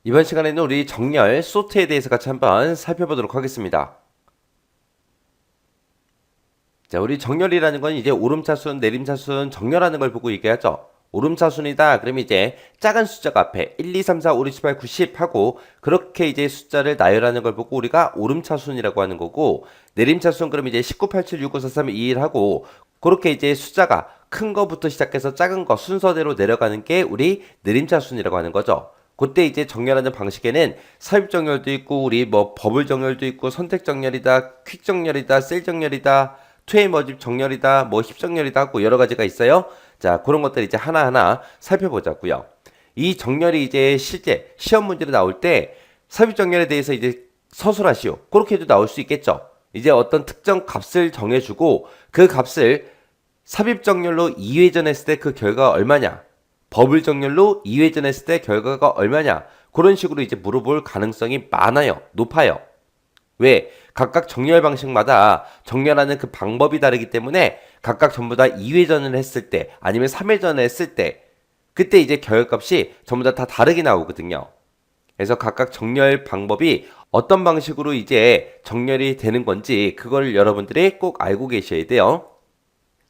이번 시간에는 우리 정렬, 소트에 대해서 같이 한번 살펴보도록 하겠습니다. 자, 우리 정렬이라는 건 이제 오름차순, 내림차순, 정렬하는 걸 보고 얘기하죠. 오름차순이다. 그러면 이제 작은 숫자가 앞에 1, 2, 3, 4, 5, 6, 7, 8, 90 하고 그렇게 이제 숫자를 나열하는 걸 보고 우리가 오름차순이라고 하는 거고, 내림차순 그러면 이제 19, 87, 65, 43, 21 하고 그렇게 이제 숫자가 큰 거부터 시작해서 작은 거 순서대로 내려가는 게 우리 내림차순이라고 하는 거죠. 그때 이제 정렬하는 방식에는 삽입 정렬도 있고 우리 뭐 버블 정렬도 있고 선택 정렬이다, 퀵 정렬이다, 셀 정렬이다, 투웨이 머집 정렬이다, 뭐 힙 정렬이다 하고 여러 가지가 있어요. 자, 그런 것들 이제 하나하나 살펴보자고요. 이 정렬이 이제 실제 시험 문제로 나올 때 삽입 정렬에 대해서 이제 서술하시오. 그렇게 해도 나올 수 있겠죠. 이제 어떤 특정 값을 정해주고 그 값을 삽입 정렬로 2회전했을 때 그 결과가 얼마냐? 버블 정렬로 2회전했을 때 결과가 얼마냐? 그런 식으로 이제 물어볼 가능성이 많아요. 높아요. 왜? 각각 정렬 방식마다 정렬하는 그 방법이 다르기 때문에 각각 전부 다 2회전을 했을 때 아니면 3회전을 했을 때 그때 이제 결과값이 전부 다 다르게 나오거든요. 그래서 각각 정렬 방법이 어떤 방식으로 이제 정렬이 되는 건지 그걸 여러분들이 꼭 알고 계셔야 돼요.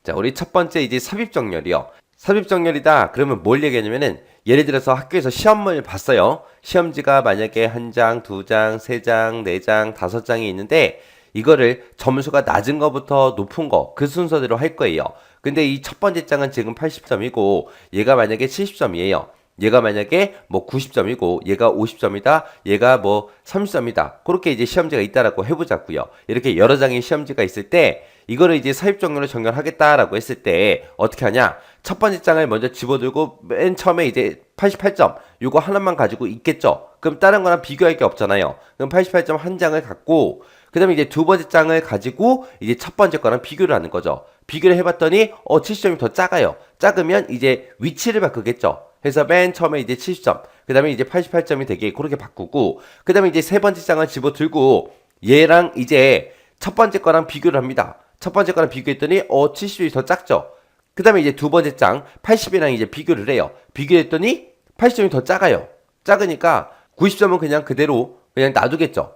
자, 우리 첫 번째 이제 삽입 정렬이요. 삽입 정렬이다. 그러면 뭘 얘기하냐면은 예를 들어서 학교에서 시험을 봤어요. 시험지가 만약에 한 장, 두 장, 세 장, 네 장, 다섯 장이 있는데 이거를 점수가 낮은 거부터 높은 거 그 순서대로 할 거예요. 근데 이 첫 번째 장은 지금 80점이고 얘가 만약에 70점이에요. 얘가 만약에 뭐 90점이고 얘가 50점이다. 얘가 뭐 30점이다. 그렇게 이제 시험지가 있다라고 해보자고요. 이렇게 여러 장의 시험지가 있을 때 이거를 이제 삽입 정렬로 정렬하겠다라고 했을 때 어떻게 하냐? 첫 번째 장을 먼저 집어들고 맨 처음에 이제 88점 요거 하나만 가지고 있겠죠. 그럼 다른 거랑 비교할 게 없잖아요. 그럼 88점 한 장을 갖고 그 다음에 이제 두 번째 장을 가지고 이제 첫 번째 거랑 비교를 하는 거죠. 비교를 해봤더니 70점이 더 작아요. 작으면 이제 위치를 바꾸겠죠. 그래서 맨 처음에 이제 70점 그 다음에 이제 88점이 되게 그렇게 바꾸고 그 다음에 이제 세 번째 장을 집어들고 얘랑 이제 첫 번째 거랑 비교를 합니다. 첫 번째 거랑 비교했더니 70점이 더 작죠. 그 다음에 이제 두 번째 장 80이랑 이제 비교를 해요. 비교했더니 80점이 더 작아요. 작으니까 90점은 그냥 그대로 그냥 놔두겠죠.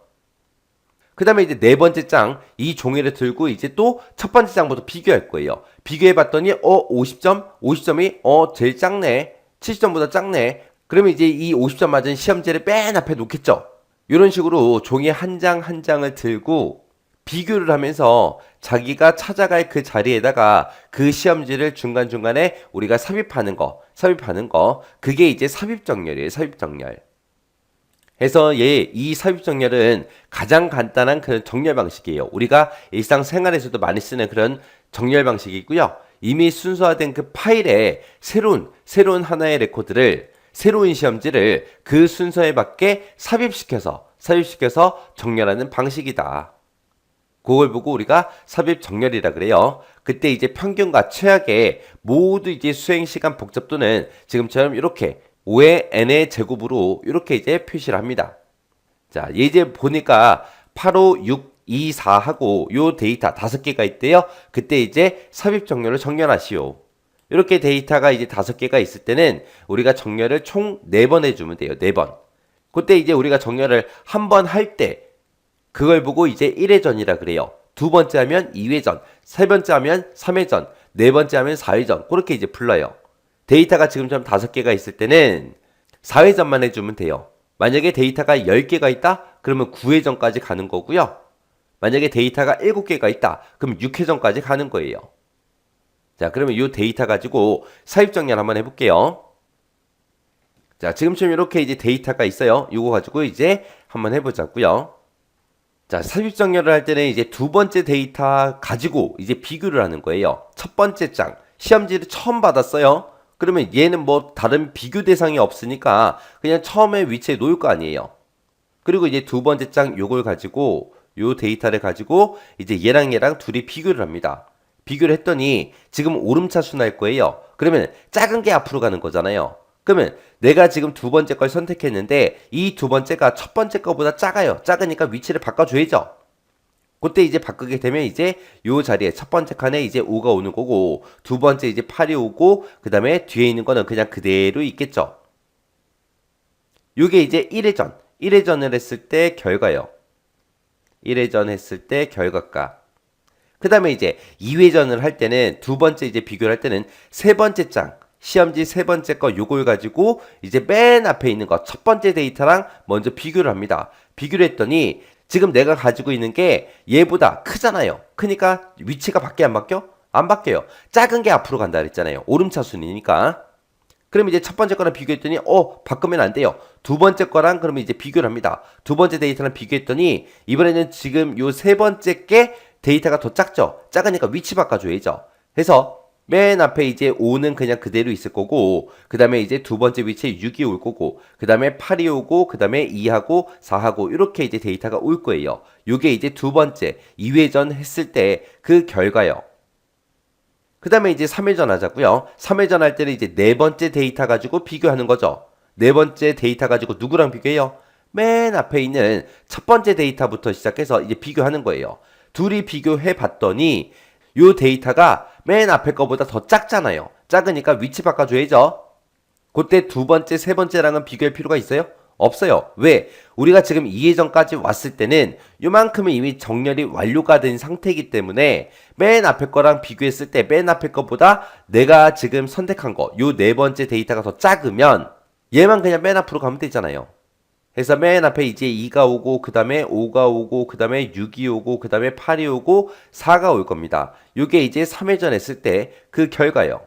그 다음에 이제 네 번째 장, 이 종이를 들고 이제 또 첫 번째 장부터 비교할 거예요. 비교해봤더니, 50점? 50점이, 제일 작네. 70점보다 작네. 그러면 이제 이 50점 맞은 시험지를 맨 앞에 놓겠죠. 이런 식으로 종이 한 장 한 장을 들고 비교를 하면서 자기가 찾아갈 그 자리에다가 그 시험지를 중간중간에 우리가 삽입하는 거, 그게 이제 삽입정렬이에요, 삽입정렬. 해서 이 삽입정렬은 가장 간단한 그런 정렬 방식이에요. 우리가 일상생활에서도 많이 쓰는 그런 정렬 방식이고요. 이미 순서화된 그 파일에 새로운 하나의 레코드를 새로운 시험지를 그 순서에 맞게 삽입시켜서 정렬하는 방식이다. 그걸 보고 우리가 삽입 정렬이라 그래요. 그때 이제 평균과 최악의 모두 이제 수행 시간 복잡도는 지금처럼 이렇게 5의 n의 제곱으로 이렇게 이제 표시를 합니다. 자, 이제 보니까 8, 5, 6, 2, 4 하고 요 데이터 5개가 있대요. 그때 이제 삽입 정렬을 정렬하시오. 이렇게 데이터가 이제 5개가 있을 때는 우리가 정렬을 총 4번 해주면 돼요. 4번. 그때 이제 우리가 정렬을 한 번 할 때 그걸 보고 이제 1회전이라 그래요. 두 번째 하면 2회전, 세 번째 하면 3회전, 네 번째 하면 4회전. 그렇게 이제 불러요. 데이터가 지금처럼 5개가 있을 때는 4회전만 해주면 돼요. 만약에 데이터가 10개가 있다? 그러면 9회전까지 가는 거고요. 만약에 데이터가 7개가 있다? 그럼 6회전까지 가는 거예요. 자, 그러면 이 데이터 가지고 삽입 정렬 한번 해볼게요. 자, 지금처럼 이렇게 이제 데이터가 있어요. 이거 가지고 이제 한번 해보자고요. 자, 삽입 정렬을 할 때는 이제 두 번째 데이터 가지고 이제 비교를 하는 거예요. 첫 번째 장, 시험지를 처음 받았어요. 그러면 얘는 뭐 다른 비교 대상이 없으니까 그냥 처음에 위치에 놓을 거 아니에요. 그리고 이제 두 번째 장 요걸 가지고 요 데이터를 가지고 이제 얘랑 둘이 비교를 합니다. 비교를 했더니 지금 오름차순 할 거예요. 그러면 작은 게 앞으로 가는 거잖아요. 그러면 내가 지금 두 번째 걸 선택했는데 이 두 번째가 첫 번째 거보다 작아요. 작으니까 위치를 바꿔줘야죠. 그때 이제 바꾸게 되면 이제 요 자리에 첫 번째 칸에 이제 5가 오는 거고 두 번째 이제 8이 오고 그 다음에 뒤에 있는 거는 그냥 그대로 있겠죠. 요게 이제 1회전을 했을 때 결과요. 1회전 했을 때 결과가. 그 다음에 이제 2회전을 할 때는 두 번째 이제 비교를 할 때는 세 번째 장, 시험지 세 번째 거 요걸 가지고 이제 맨 앞에 있는 거 첫 번째 데이터랑 먼저 비교를 합니다. 비교를 했더니 지금 내가 가지고 있는 게 얘보다 크잖아요. 크니까 위치가 바뀌어 안 바뀌어? 안 바뀌어요. 작은 게 앞으로 간다 그랬잖아요. 오름차순이니까. 그럼 이제 첫 번째 거랑 비교했더니 바꾸면 안 돼요. 두 번째 거랑 그러면 이제 비교를 합니다. 두 번째 데이터랑 비교했더니 이번에는 지금 요 세 번째 게 데이터가 더 작죠. 작으니까 위치 바꿔줘야죠. 해서 맨 앞에 이제 5는 그냥 그대로 있을 거고 그 다음에 이제 두 번째 위치에 6이 올 거고 그 다음에 8이 오고 그 다음에 2하고 4하고 이렇게 이제 데이터가 올 거예요. 요게 이제 두 번째 2회전 했을 때 그 결과요. 그 다음에 이제 3회전 하자고요. 3회전 할 때는 이제 네 번째 데이터 가지고 비교하는 거죠. 네 번째 데이터 가지고 누구랑 비교해요? 맨 앞에 있는 첫 번째 데이터부터 시작해서 이제 비교하는 거예요. 둘이 비교해 봤더니 요 데이터가 맨 앞에 거보다 더 작잖아요. 작으니까 위치 바꿔줘야죠. 그때 두 번째, 세 번째랑은 비교할 필요가 있어요? 없어요. 왜? 우리가 지금 2회전까지 왔을 때는 요만큼은 이미 정렬이 완료가 된 상태이기 때문에 맨 앞에 거랑 비교했을 때 맨 앞에 거보다 내가 지금 선택한 거, 요 네 번째 데이터가 더 작으면 얘만 그냥 맨 앞으로 가면 되잖아요. 그래서 맨 앞에 이제 2가 오고 그 다음에 5가 오고 그 다음에 6이 오고 그 다음에 8이 오고 4가 올 겁니다. 요게 이제 3회전 했을 때 그 결과요.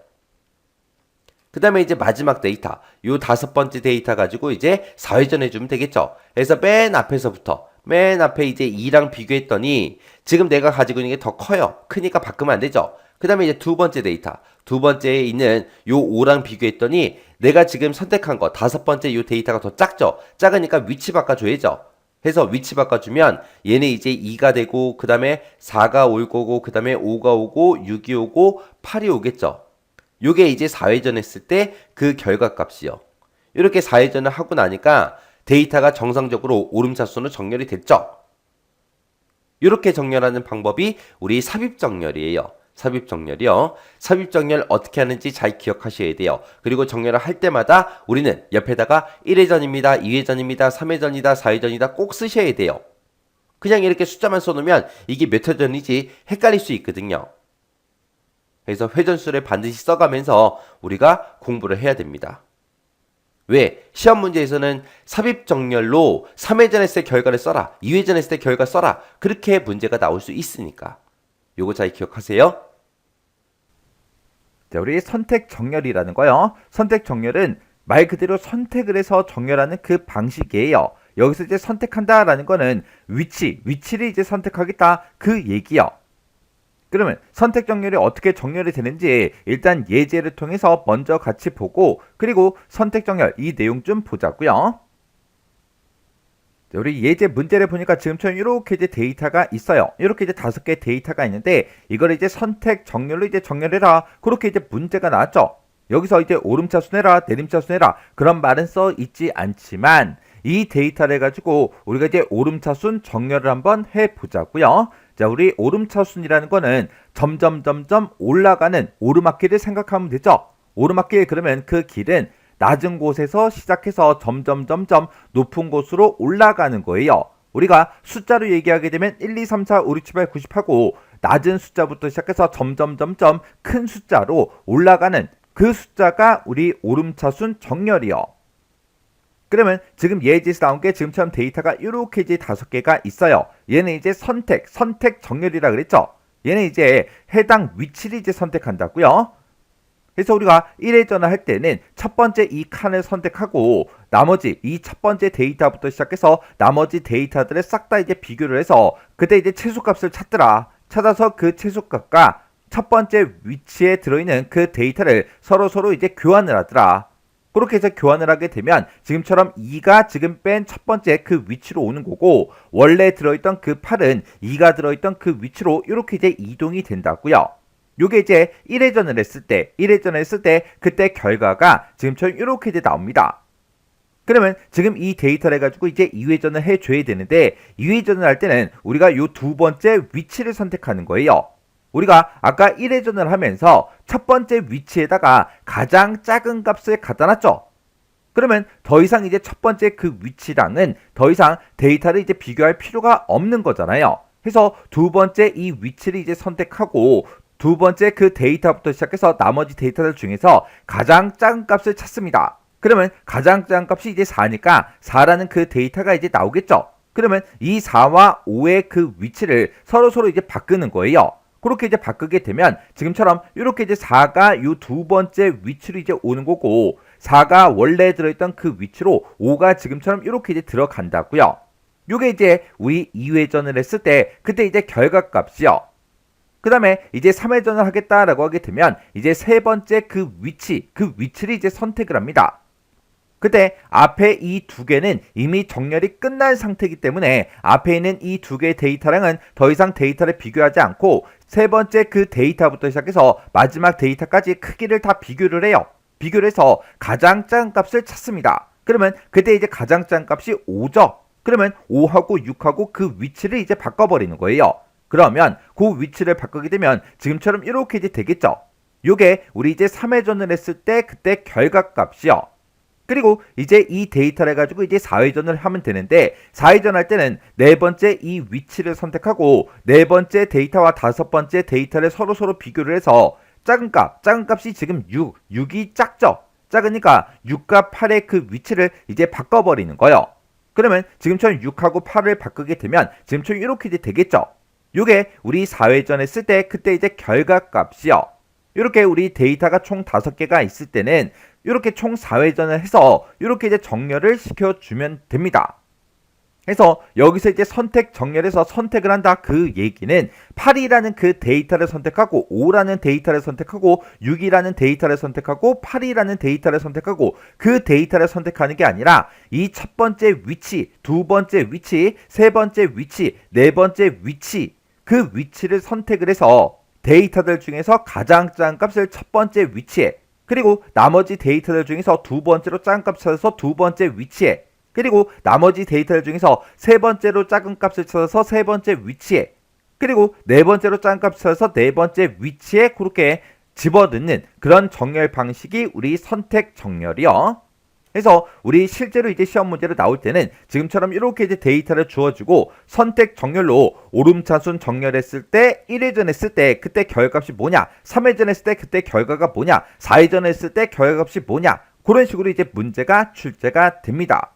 그 다음에 이제 마지막 데이터, 요 다섯 번째 데이터 가지고 이제 4회전 해주면 되겠죠. 그래서 맨 앞에서부터, 맨 앞에 이제 2랑 비교했더니 지금 내가 가지고 있는 게 더 커요. 크니까 바꾸면 안 되죠. 그 다음에 이제 두 번째 데이터, 두 번째에 있는 요 5랑 비교했더니 내가 지금 선택한 거, 다섯 번째 요 데이터가 더 작죠. 작으니까 위치 바꿔줘야죠. 해서 위치 바꿔주면 얘는 이제 2가 되고 그 다음에 4가 올 거고 그 다음에 5가 오고 6이 오고 8이 오겠죠. 요게 이제 4회전 했을 때 그 결과값이요. 이렇게 4회전을 하고 나니까 데이터가 정상적으로 오름차순으로 정렬이 됐죠. 이렇게 정렬하는 방법이 우리 삽입정렬이에요. 삽입정렬이요. 삽입정렬 어떻게 하는지 잘 기억하셔야 돼요. 그리고 정렬을 할 때마다 우리는 옆에다가 1회전입니다, 2회전입니다, 3회전이다, 4회전이다 꼭 쓰셔야 돼요. 그냥 이렇게 숫자만 써놓으면 이게 몇 회전인지 헷갈릴 수 있거든요. 그래서 회전수를 반드시 써가면서 우리가 공부를 해야 됩니다. 왜? 시험 문제에서는 삽입정렬로 3회전 했을 때 결과를 써라, 2회전 했을 때 결과 써라, 그렇게 문제가 나올 수 있으니까 요거 잘 기억하세요. 자, 우리 선택 정렬이라는 거요. 선택 정렬은 말 그대로 선택을 해서 정렬하는 그 방식이에요. 여기서 이제 선택한다라는 거는 위치를 이제 선택하겠다 그 얘기요. 그러면 선택 정렬이 어떻게 정렬이 되는지 일단 예제를 통해서 먼저 같이 보고 그리고 선택 정렬 이 내용 좀 보자고요. 우리 예제 문제를 보니까 지금처럼 이렇게 이제 데이터가 있어요. 이렇게 이제 5개 데이터가 있는데 이걸 이제 선택 정렬로 이제 정렬해라. 그렇게 이제 문제가 나왔죠. 여기서 이제 오름차순 해라, 내림차순 해라 그런 말은 써 있지 않지만 이 데이터를 가지고 우리가 이제 오름차순 정렬을 한번 해보자고요. 자, 우리 오름차순이라는 거는 점점 올라가는 오르막길을 생각하면 되죠. 오르막길 그러면 그 길은 낮은 곳에서 시작해서 점점 높은 곳으로 올라가는 거예요. 우리가 숫자로 얘기하게 되면 1, 2, 3, 4, 5, 6, 7, 8, 90 하고 낮은 숫자부터 시작해서 점점 큰 숫자로 올라가는 그 숫자가 우리 오름차순 정렬이요. 그러면 지금 예제에서 나온 게 지금처럼 데이터가 이렇게 이제 5개가 있어요. 얘는 이제 선택 정렬이라 그랬죠. 얘는 이제 해당 위치를 이제 선택한다고요. 그래서 우리가 1회전을 할 때는 첫 번째 이 칸을 선택하고 나머지 이 첫 번째 데이터부터 시작해서 나머지 데이터들을 싹 다 이제 비교를 해서 그때 이제 최소값을 찾아서 그 최소값과 첫 번째 위치에 들어있는 그 데이터를 서로 이제 교환을 하더라. 그렇게 해서 교환을 하게 되면 지금처럼 2가 지금 뺀 첫 번째 그 위치로 오는 거고 원래 들어있던 그 8은 2가 들어있던 그 위치로 이렇게 이제 이동이 된다고요. 요게 이제 1회전을 했을 때 그때 결과가 지금처럼 이렇게 이제 나옵니다. 그러면 지금 이 데이터를 가지고 이제 2회전을 해줘야 되는데 2회전을 할 때는 우리가 요 두 번째 위치를 선택하는 거예요. 우리가 아까 1회전을 하면서 첫 번째 위치에다가 가장 작은 값을 갖다 놨죠. 그러면 더 이상 이제 첫 번째 그 위치랑은 더 이상 데이터를 이제 비교할 필요가 없는 거잖아요. 그래서 두 번째 이 위치를 이제 선택하고 두 번째 그 데이터부터 시작해서 나머지 데이터들 중에서 가장 작은 값을 찾습니다. 그러면 가장 작은 값이 이제 4니까 4라는 그 데이터가 이제 나오겠죠. 그러면 이 4와 5의 그 위치를 서로 이제 바꾸는 거예요. 그렇게 이제 바꾸게 되면 지금처럼 이렇게 이제 4가 이 두 번째 위치로 이제 오는 거고 4가 원래 들어있던 그 위치로 5가 지금처럼 이렇게 이제 들어간다고요. 요게 이제 우리 2회전을 했을 때 그때 이제 결과값이요. 그 다음에 이제 3회전을 하겠다라고 하게 되면 이제 세 번째 그 위치를 이제 선택을 합니다. 그때 앞에 이 두 개는 이미 정렬이 끝난 상태이기 때문에 앞에 있는 이 두 개의 데이터랑은 더 이상 데이터를 비교하지 않고 세 번째 그 데이터부터 시작해서 마지막 데이터까지 크기를 다 비교를 해요. 비교를 해서 가장 작은 값을 찾습니다. 그러면 그때 이제 가장 작은 값이 5죠. 그러면 5하고 6하고 그 위치를 이제 바꿔버리는 거예요. 그러면 그 위치를 바꾸게 되면 지금처럼 이렇게 이제 되겠죠. 요게 우리 이제 3회전을 했을 때 그때 결과값이요. 그리고 이제 이 데이터를 가지고 이제 4회전을 하면 되는데 4회전 할 때는 네 번째 이 위치를 선택하고 네 번째 데이터와 다섯 번째 데이터를 서로 비교를 해서 작은 값이 지금 6이 작죠. 작으니까 6과 8의 그 위치를 이제 바꿔버리는 거예요. 그러면 지금처럼 6하고 8을 바꾸게 되면 지금처럼 이렇게 이제 되겠죠. 요게 우리 4회전 했을 때 그때 이제 결과값이요. 이렇게 우리 데이터가 총 5개가 있을 때는 이렇게 총 4회전을 해서 이렇게 이제 정렬을 시켜주면 됩니다. 그래서 여기서 이제 선택 정렬해서 선택을 한다 그 얘기는 8이라는 그 데이터를 선택하고 5라는 데이터를 선택하고 6이라는 데이터를 선택하고 8이라는 데이터를 선택하고 그 데이터를 선택하는 게 아니라 이 첫 번째 위치, 두 번째 위치, 세 번째 위치, 네 번째 위치 그 위치를 선택을 해서 데이터들 중에서 가장 작은 값을 첫 번째 위치에 그리고 나머지 데이터들 중에서 두 번째로 작은 값 찾아서 두 번째 위치에 그리고 나머지 데이터들 중에서 세 번째로 작은 값을 찾아서 세 번째 위치에 그리고 네 번째로 작은 값을 찾아서 네 번째 위치에 그렇게 집어넣는 그런 정렬 방식이 우리 선택 정렬이요. 그래서 우리 실제로 이제 시험 문제로 나올 때는 지금처럼 이렇게 이제 데이터를 주어주고 선택 정렬로 오름차순 정렬했을 때 1회전 했을 때 그때 결과값이 뭐냐 3회전 했을 때 그때 결과가 뭐냐 4회전 했을 때 결과값이 뭐냐 그런 식으로 이제 문제가 출제가 됩니다.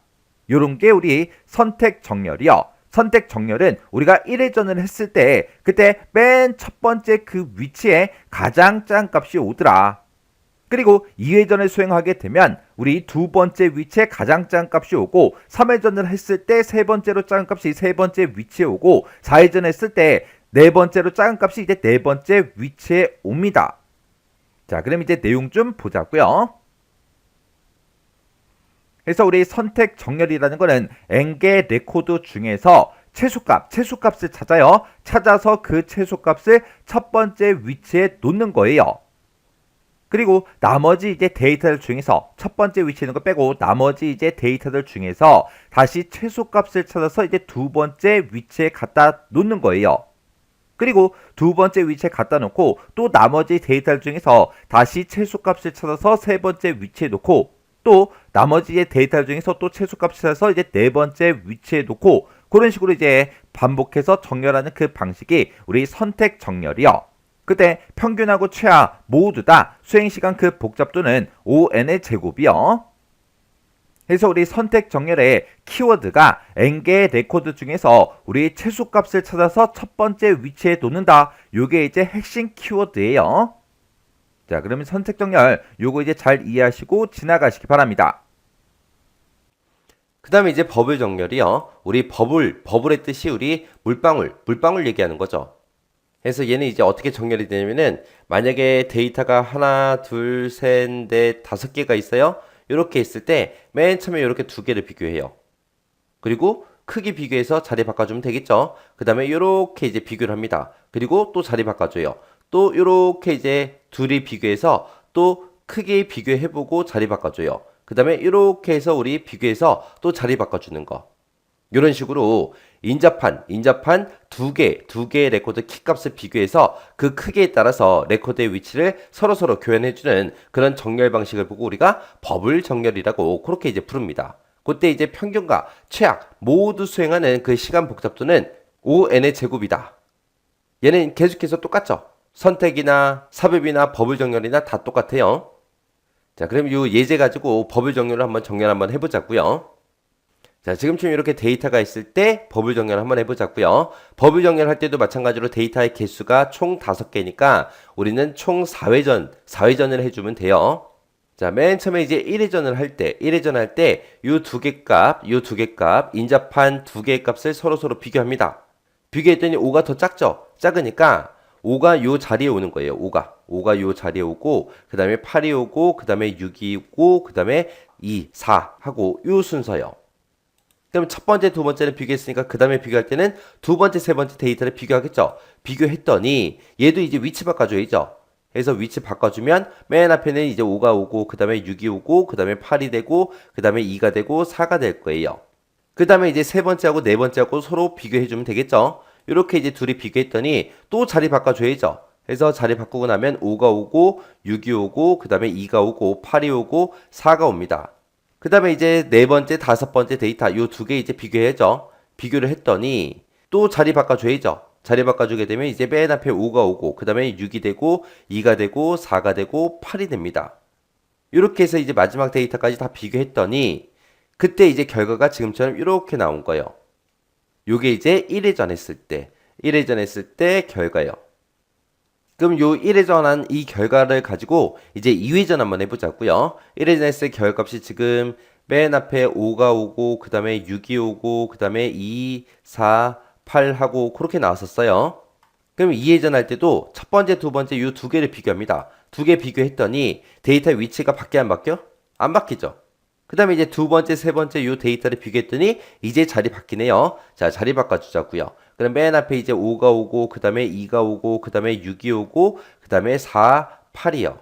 요런 게 우리 선택 정렬이요. 선택 정렬은 우리가 1회전을 했을 때 그때 맨 첫 번째 그 위치에 가장 작은 값이 오더라. 그리고 2회전을 수행하게 되면 우리 두 번째 위치에 가장 작은 값이 오고 3회전을 했을 때 세 번째로 작은 값이 세 번째 위치에 오고 4회전 했을 때 네 번째로 작은 값이 이제 네 번째 위치에 옵니다. 자, 그럼 이제 내용 좀 보자고요. 그래서 우리 선택 정렬이라는 거는 n개 레코드 중에서 최소값을 찾아요. 찾아서 그 최소값을 첫 번째 위치에 놓는 거예요. 그리고 나머지 이제 데이터들 중에서 첫 번째 위치에 있는 거 빼고 나머지 이제 데이터들 중에서 다시 최소값을 찾아서 이제 두 번째 위치에 갖다 놓는 거예요. 그리고 두 번째 위치에 갖다 놓고 또 나머지 데이터들 중에서 다시 최소값을 찾아서 세 번째 위치에 놓고 또 나머지 데이터 중에서 또 최소값을 찾아서 이제 네 번째 위치에 놓고 그런 식으로 이제 반복해서 정렬하는 그 방식이 우리 선택 정렬이요. 그때 평균하고 최하 모두 다 수행시간 그 복잡도는 5n의 제곱이요. 그래서 우리 선택 정렬의 키워드가 n개의 레코드 중에서 우리 최소값을 찾아서 첫 번째 위치에 놓는다. 요게 이제 핵심 키워드예요. 자, 그러면 선택 정렬 요거 이제 잘 이해하시고 지나가시기 바랍니다. 그 다음에 이제 버블 정렬이요. 우리 버블의 뜻이 우리 물방울 얘기하는 거죠. 그래서 얘는 이제 어떻게 정렬이 되냐면은 만약에 데이터가 하나, 둘, 셋, 넷, 5개가 있어요. 이렇게 있을 때 맨 처음에 이렇게 두 개를 비교해요. 그리고 크기 비교해서 자리 바꿔주면 되겠죠. 그 다음에 이렇게 이제 비교를 합니다. 그리고 또 자리 바꿔줘요. 또 이렇게 이제 둘이 비교해서 또 크기 비교해보고 자리 바꿔줘요. 그 다음에 이렇게 해서 우리 비교해서 또 자리 바꿔주는 거. 이런 식으로 인자판 두 개의 레코드 키값을 비교해서 그 크기에 따라서 레코드의 위치를 서로서로 교환해주는 그런 정렬 방식을 보고 우리가 버블 정렬이라고 그렇게 이제 부릅니다. 그때 이제 평균과 최악 모두 수행하는 그 시간 복잡도는 5n의 제곱이다. 얘는 계속해서 똑같죠? 선택이나 삽입이나 버블 정렬이나 다 똑같아요. 자, 그럼 이 예제 가지고 버블 정렬을 한번 정렬 한번 해보자고요. 자, 지금처럼 이렇게 데이터가 있을 때 버블 정렬 한번 해보자고요. 버블 정렬할 때도 마찬가지로 데이터의 개수가 총 5개니까 우리는 총 4회전을 해주면 돼요. 자, 맨 처음에 이제 1회전을 할 때, 요 두 개 값, 인자판 두 개의 값을 서로서로 비교합니다. 비교했더니 5가 더 작죠? 작으니까 5가 요 자리에 오는 거예요. 5가 요 자리에 오고, 그 다음에 8이 오고, 그 다음에 6이 오고, 그 다음에 2, 4 하고 요 순서요. 그럼 첫 번째, 두 번째를 비교했으니까 그 다음에 비교할 때는 두 번째, 세 번째 데이터를 비교하겠죠. 비교했더니 얘도 이제 위치 바꿔줘야죠. 그래서 위치 바꿔주면 맨 앞에는 이제 5가 오고 그 다음에 6이 오고 그 다음에 8이 되고 그 다음에 2가 되고 4가 될 거예요. 그 다음에 이제 세 번째하고 네 번째하고 서로 비교해주면 되겠죠. 이렇게 이제 둘이 비교했더니 또 자리 바꿔줘야죠. 그래서 자리 바꾸고 나면 5가 오고 6이 오고 그 다음에 2가 오고 8이 오고 4가 옵니다. 그 다음에 이제 네 번째, 다섯 번째 데이터 요 두 개 이제 비교해야죠. 비교를 했더니 또 자리 바꿔줘야죠. 자리 바꿔주게 되면 이제 맨 앞에 5가 오고 그 다음에 6이 되고 2가 되고 4가 되고 8이 됩니다. 이렇게 해서 이제 마지막 데이터까지 다 비교했더니 그때 이제 결과가 지금처럼 이렇게 나온 거예요. 요게 이제 1회전 했을 때 결과요. 그럼 요 1회전한 이 결과를 가지고 이제 2회전 한번 해보자고요. 1회전 했을 때 결과값이 지금 맨 앞에 5가 오고 그 다음에 6이 오고 그 다음에 2, 4, 8 하고 그렇게 나왔었어요. 그럼 2회전 할 때도 첫 번째, 두 번째 요 두 개를 비교합니다. 두 개 비교했더니 데이터 위치가 바뀌어 안 바뀌어? 안 바뀌죠. 그 다음에 이제 두 번째, 세 번째 요 데이터를 비교했더니 이제 자리 바뀌네요. 자, 자리 바꿔주자고요. 그럼 맨 앞에 이제 5가 오고 그 다음에 2가 오고 그 다음에 6이 오고 그 다음에 4, 8이요.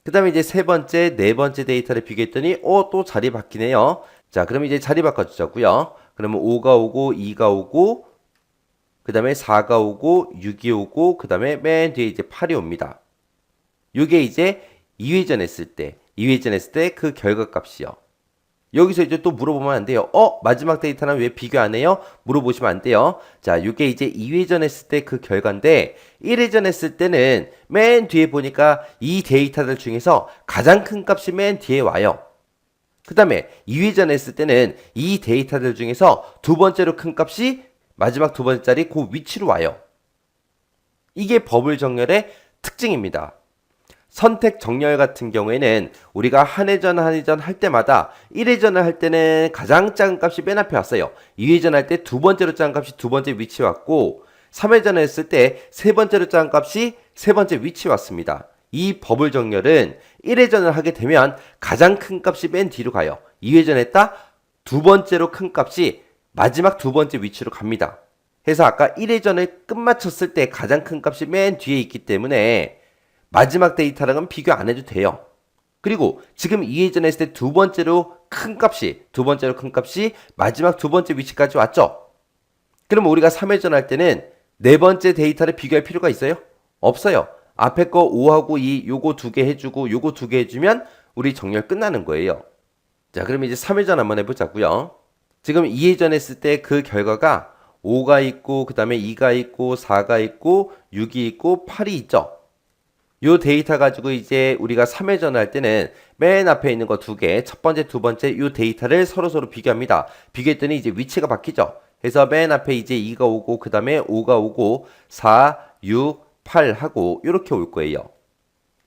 그 다음에 이제 세 번째, 네 번째 데이터를 비교했더니 또 자리 바뀌네요. 자, 그럼 이제 자리 바꿔주자고요. 그러면 5가 오고 2가 오고 그 다음에 4가 오고 6이 오고 그 다음에 맨 뒤에 이제 8이 옵니다. 이게 이제 2회전 했을 때 그 결과값이요. 여기서 이제 또 물어보면 안 돼요. 마지막 데이터는 왜 비교 안 해요? 물어보시면 안 돼요. 자, 이게 이제 2회전 했을 때 그 결과인데 1회전 했을 때는 맨 뒤에 보니까 이 데이터들 중에서 가장 큰 값이 맨 뒤에 와요. 그 다음에 2회전 했을 때는 이 데이터들 중에서 두 번째로 큰 값이 마지막 두 번째 자리 그 위치로 와요. 이게 버블 정렬의 특징입니다. 선택 정렬 같은 경우에는 우리가 한 회전 할 때마다 1회전을 할 때는 가장 작은 값이 맨 앞에 왔어요. 2회전 할 때 두 번째로 작은 값이 두 번째 위치에 왔고 3회전을 했을 때 세 번째로 작은 값이 세 번째 위치에 왔습니다. 이 버블 정렬은 1회전을 하게 되면 가장 큰 값이 맨 뒤로 가요. 2회전 했다 두 번째로 큰 값이 마지막 두 번째 위치로 갑니다. 그래서 아까 1회전을 끝마쳤을 때 가장 큰 값이 맨 뒤에 있기 때문에 마지막 데이터랑은 비교 안 해도 돼요. 그리고 지금 2회전 했을 때 두 번째로 큰 값이 마지막 두 번째 위치까지 왔죠? 그럼 우리가 3회전 할 때는 네 번째 데이터를 비교할 필요가 있어요? 없어요. 앞에 거 5하고 2 요거 두 개 해주고 요거 두 개 해주면 우리 정렬 끝나는 거예요. 자, 그럼 이제 3회전 한번 해보자고요. 지금 2회전 했을 때 그 결과가 5가 있고 그 다음에 2가 있고 4가 있고 6이 있고 8이 있죠? 요 데이터 가지고 이제 우리가 3회전 할 때는 맨 앞에 있는 거 두 개, 첫 번째, 두 번째 요 데이터를 서로서로 비교합니다. 비교했더니 이제 위치가 바뀌죠. 그래서 맨 앞에 이제 2가 오고 그 다음에 5가 오고 4, 6, 8 하고 이렇게 올 거예요.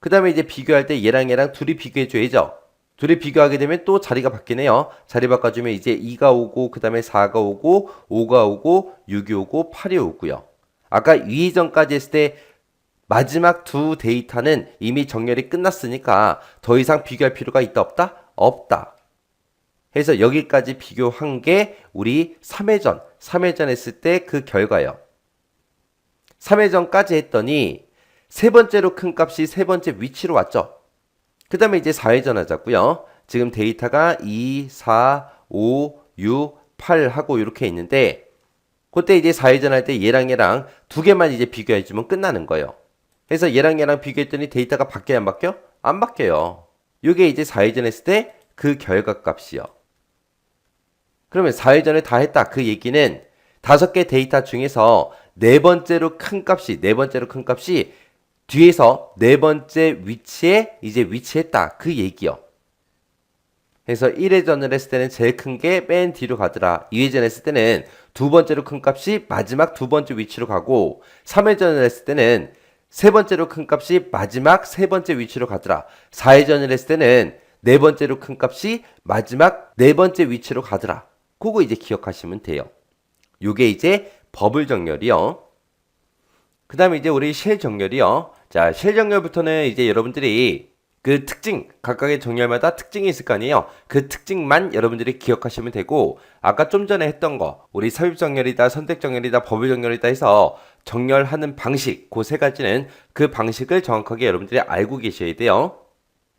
그 다음에 이제 비교할 때 얘랑 둘이 비교해 줘야죠. 둘이 비교하게 되면 또 자리가 바뀌네요. 자리 바꿔주면 이제 2가 오고 그 다음에 4가 오고 5가 오고 6이 오고 8이 오고요. 아까 2회전까지 했을 때 마지막 두 데이터는 이미 정렬이 끝났으니까 더 이상 비교할 필요가 있다 없다? 없다. 해서 여기까지 비교한 게 우리 3회전 했을 때 그 결과예요. 3회전까지 했더니 세 번째로 큰 값이 세 번째 위치로 왔죠. 그 다음에 이제 4회전 하자고요. 지금 데이터가 2, 4, 5, 6, 58하고 이렇게 있는데 그때 이제 4회전 할 때 얘랑 두 개만 이제 비교해주면 끝나는 거예요. 그래서 얘랑 비교했더니 데이터가 바뀌어요, 안 바뀌어? 안 바뀌어요. 요게 이제 4회전 했을 때 그 결과값이요. 그러면 4회전을 다 했다. 그 얘기는 5개 데이터 중에서 네 번째로 큰 값이 뒤에서 네 번째 위치에 이제 위치했다. 그 얘기요. 그래서 1회전을 했을 때는 제일 큰 게 맨 뒤로 가더라. 2회전 했을 때는 두 번째로 큰 값이 마지막 두 번째 위치로 가고 3회전을 했을 때는 세 번째로 큰 값이 마지막 세 번째 위치로 가더라. 4회전을 했을 때는 네 번째로 큰 값이 마지막 네 번째 위치로 가더라. 그거 이제 기억하시면 돼요. 요게 이제 버블 정렬이요. 그 다음에 이제 우리 쉘 정렬이요. 자, 쉘 정렬부터는 이제 여러분들이 그 특징, 각각의 정렬마다 특징이 있을 거 아니에요. 그 특징만 여러분들이 기억하시면 되고, 아까 좀 전에 했던 거, 우리 삽입 정렬이다, 선택 정렬이다, 버블 정렬이다 해서 정렬하는 방식, 그 세 가지는 그 방식을 정확하게 여러분들이 알고 계셔야 돼요.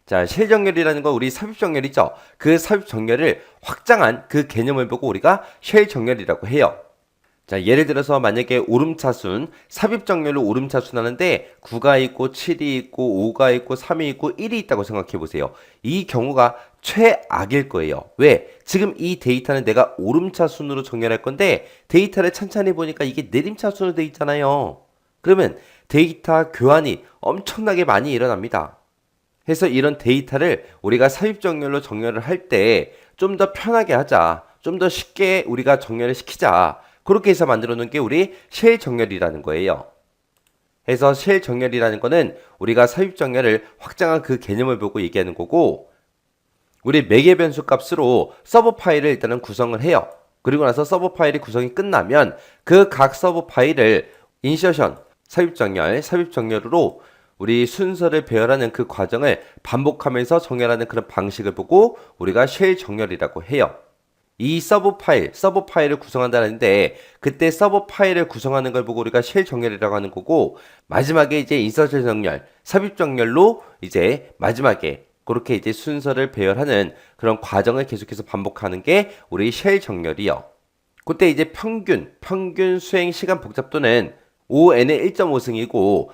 자, 쉘 정렬이라는 건 우리 삽입 정렬이죠. 그 삽입 정렬을 확장한 그 개념을 보고 우리가 쉘 정렬이라고 해요. 자, 예를 들어서 만약에 오름차순, 삽입 정렬로 오름차순 하는데 9가 있고 7이 있고 5가 있고 3이 있고 1이 있다고 생각해 보세요. 이 경우가 최악일 거예요. 왜? 지금 이 데이터는 내가 오름차순으로 정렬할 건데 데이터를 찬찬히 보니까 이게 내림차순으로 돼 있잖아요. 그러면 데이터 교환이 엄청나게 많이 일어납니다. 그래서 이런 데이터를 우리가 삽입 정렬로 정렬을 할 때 좀 더 편하게 하자. 좀 더 쉽게 우리가 정렬을 시키자. 그렇게 해서 만들어 놓은 게 우리 쉘 정렬이라는 거예요. 그래서 쉘 정렬이라는 거는 우리가 삽입 정렬을 확장한 그 개념을 보고 얘기하는 거고, 우리 매개 변수 값으로 서버 파일을 일단은 구성을 해요. 그리고 나서 서버 파일이 구성이 끝나면 그 각 서버 파일을 인셔션, 삽입 정렬으로 우리 순서를 배열하는 그 과정을 반복하면서 정렬하는 그런 방식을 보고 우리가 쉘 정렬이라고 해요. 이 서버 파일을 구성한다는데 그때 서버 파일을 구성하는 걸 보고 우리가 쉘 정렬이라고 하는 거고, 마지막에 이제 인서션 정렬, 삽입 정렬로 이제 마지막에 그렇게 이제 순서를 배열하는 그런 과정을 계속해서 반복하는 게 우리 쉘 정렬이요. 그때 이제 평균 수행 시간 복잡도는 5n의 1.5승이고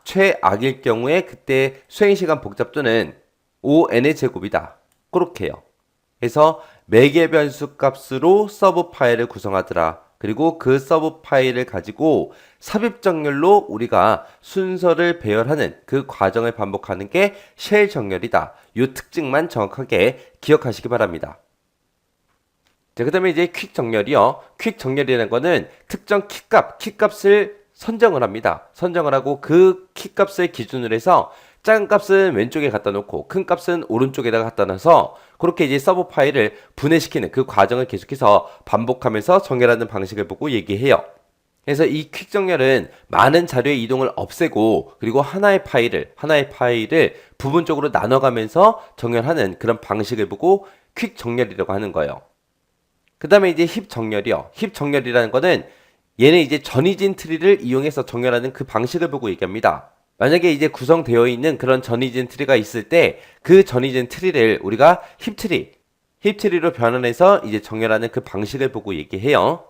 최악일 경우에 그때 수행 시간 복잡도는 5n의 제곱이다. 그렇게 해요. 그래서 매개 변수 값으로 서브 파일을 구성하더라. 그리고 그 서브 파일을 가지고 삽입 정렬로 우리가 순서를 배열하는 그 과정을 반복하는 게 쉘 정렬이다. 이 특징만 정확하게 기억하시기 바랍니다. 자, 그 다음에 이제 퀵 정렬이요. 퀵 정렬이라는 거는 특정 키값을 선정을 합니다. 선정을 하고 그 키값을 기준으로 해서 작은 값은 왼쪽에 갖다 놓고 큰 값은 오른쪽에다가 갖다 놔서 그렇게 이제 서버 파일을 분해시키는 그 과정을 계속해서 반복하면서 정렬하는 방식을 보고 얘기해요. 그래서 이 퀵 정렬은 많은 자료의 이동을 없애고 그리고 하나의 파일을 부분적으로 나눠가면서 정렬하는 그런 방식을 보고 퀵 정렬이라고 하는 거예요. 그 다음에 이제 힙 정렬이요. 힙 정렬이라는 거는 얘는 이제 전이진 트리를 이용해서 정렬하는 그 방식을 보고 얘기합니다. 만약에 이제 구성되어 있는 그런 전이진 트리가 있을 때 그 전이진 트리를 우리가 힙트리로 변환해서 이제 정렬하는 그 방식을 보고 얘기해요.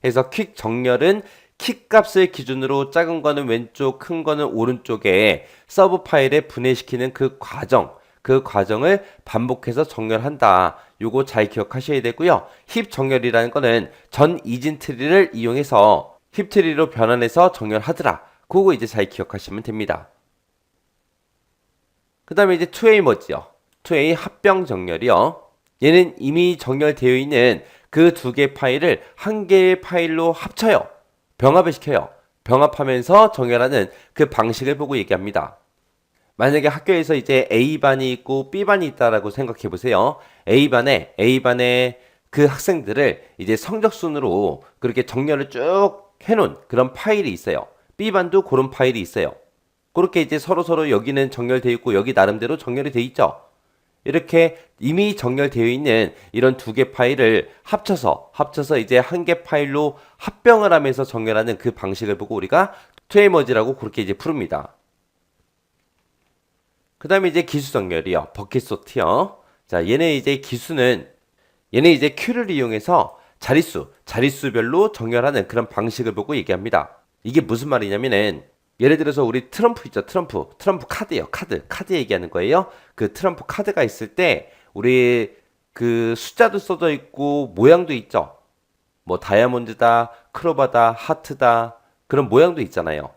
그래서 퀵 정렬은 키 값을 기준으로 작은 거는 왼쪽, 큰 거는 오른쪽에 서브 파일에 분해시키는 그 과정을 반복해서 정렬한다. 요거 잘 기억하셔야 되고요. 힙 정렬이라는 거는 전 이진 트리를 이용해서 힙 트리로 변환해서 정렬하더라. 그거 이제 잘 기억하시면 됩니다. 그 다음에 이제 2A 머지요. 2A 합병 정렬이요. 얘는 이미 정렬되어 있는 그 두 개 파일을 한 개의 파일로 합쳐요. 병합을 시켜요. 병합하면서 정렬하는 그 방식을 보고 얘기합니다. 만약에 학교에서 이제 A반이 있고 B반이 있다라고 생각해 보세요. A반에 그 학생들을 이제 성적순으로 그렇게 정렬을 쭉 해놓은 그런 파일이 있어요. B반도 그런 파일이 있어요. 그렇게 이제 서로 여기는 정렬되어 있고 여기 나름대로 정렬이 되어 있죠. 이렇게 이미 정렬되어 있는 이런 두 개 파일을 합쳐서 이제 한 개 파일로 합병을 하면서 정렬하는 그 방식을 보고 우리가 투웨이 머지라고 그렇게 이제 부릅니다. 그 다음에 이제 기수 정렬이요. 버킷 소트요. 자, 얘네 이제 기수는 얘는 이제 Q를 이용해서 자릿수별로 정렬하는 그런 방식을 보고 얘기합니다. 이게 무슨 말이냐면은 예를 들어서 우리 트럼프 있죠. 트럼프 카드예요. 카드 얘기하는 거예요. 그 트럼프 카드가 있을 때 우리 그 숫자도 써져 있고 모양도 있죠. 뭐 다이아몬드다, 크로바다, 하트다 그런 모양도 있잖아요.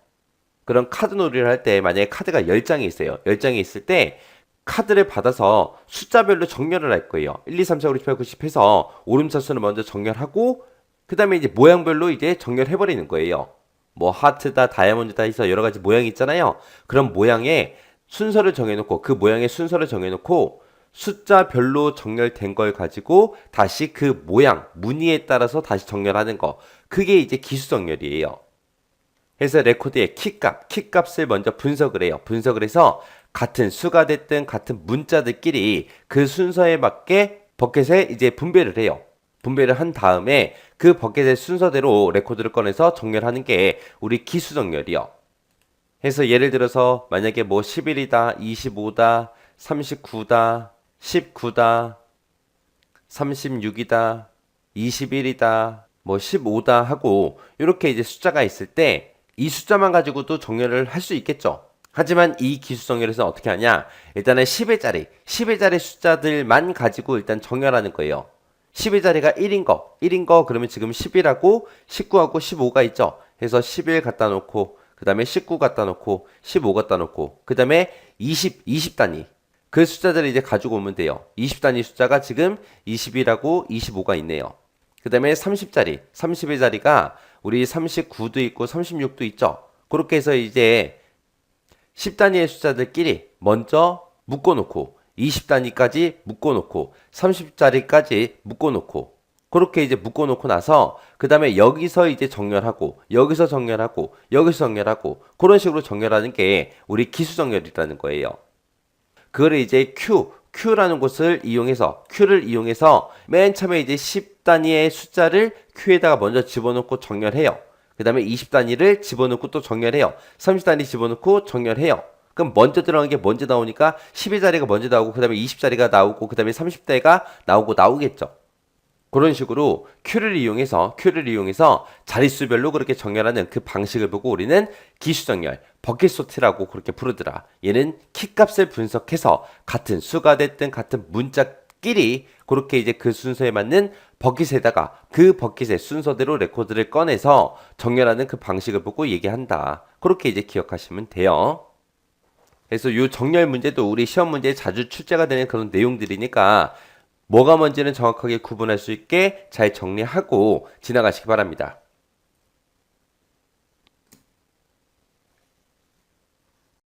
그런 카드 놀이를 할 때 만약에 카드가 10장이 있어요. 10장이 있을 때 카드를 받아서 숫자별로 정렬을 할 거예요. 1, 2, 3, 4, 5, 6, 7, 8, 90 해서 오름차수는 먼저 정렬하고 그 다음에 이제 모양별로 이제 정렬해버리는 거예요. 뭐 하트다, 다이아몬드다 해서 여러 가지 모양이 있잖아요. 그런 모양의 순서를 정해놓고 그 모양의 순서를 정해놓고 숫자별로 정렬된 걸 가지고 다시 그 모양, 무늬에 따라서 다시 정렬하는 거. 그게 이제 기수 정렬이에요. 그래서 레코드의 키값을 먼저 분석을 해요. 분석을 해서 같은 수가 됐든 같은 문자들끼리 그 순서에 맞게 버켓에 이제 분배를 해요. 분배를 한 다음에 그 버켓의 순서대로 레코드를 꺼내서 정렬하는 게 우리 기수 정렬이요. 해서 예를 들어서 만약에 뭐 11이다, 25다, 39다, 19다, 36이다, 21이다, 뭐 15다 하고 이렇게 이제 숫자가 있을 때 이 숫자만 가지고도 정렬을 할 수 있겠죠. 하지만 이 기수 정렬에서 어떻게 하냐? 일단은 10의 자리 숫자들만 가지고 일단 정렬하는 거예요. 10의 자리가 1인 거 그러면 지금 10이라고 19하고 15가 있죠. 그래서 11 갖다 놓고 그 다음에 19 갖다 놓고 15 갖다 놓고 그 다음에 20단위 그 숫자들을 이제 가지고 오면 돼요. 20단위 숫자가 지금 20이라고 25가 있네요. 그 다음에 30의 자리가 우리 39도 있고 36도 있죠. 그렇게 해서 이제 10단위의 숫자들끼리 먼저 묶어놓고 20단위까지 묶어놓고 30자리까지 묶어놓고 그렇게 이제 묶어놓고 나서 그 다음에 여기서 이제 정렬하고 여기서 정렬하고 여기서 정렬하고 그런 식으로 정렬하는 게 우리 기수 정렬이라는 거예요. 그거를 이제 Q라는 곳을 이용해서 Q를 이용해서 맨 처음에 이제 10단위의 숫자를 Q에다가 먼저 집어넣고 정렬해요. 그 다음에 20단위를 집어넣고 또 정렬해요. 30단위 집어넣고 정렬해요. 그럼 먼저 들어간 게 먼저 나오니까 10의 자리가 먼저 나오고 그 다음에 20자리가 나오고 그 다음에 30대가 나오겠죠. 그런 식으로 Q를 이용해서 자릿수별로 그렇게 정렬하는 그 방식을 보고 우리는 기수정렬, 버킷 소트라고 그렇게 부르더라. 얘는 키값을 분석해서 같은 수가 됐든 같은 문자끼리 그렇게 이제 그 순서에 맞는 버킷에다가 그 버킷의 순서대로 레코드를 꺼내서 정렬하는 그 방식을 보고 얘기한다. 그렇게 이제 기억하시면 돼요. 그래서 이 정렬 문제도 우리 시험 문제에 자주 출제가 되는 그런 내용들이니까 뭐가 뭔지는 정확하게 구분할 수 있게 잘 정리하고 지나가시기 바랍니다.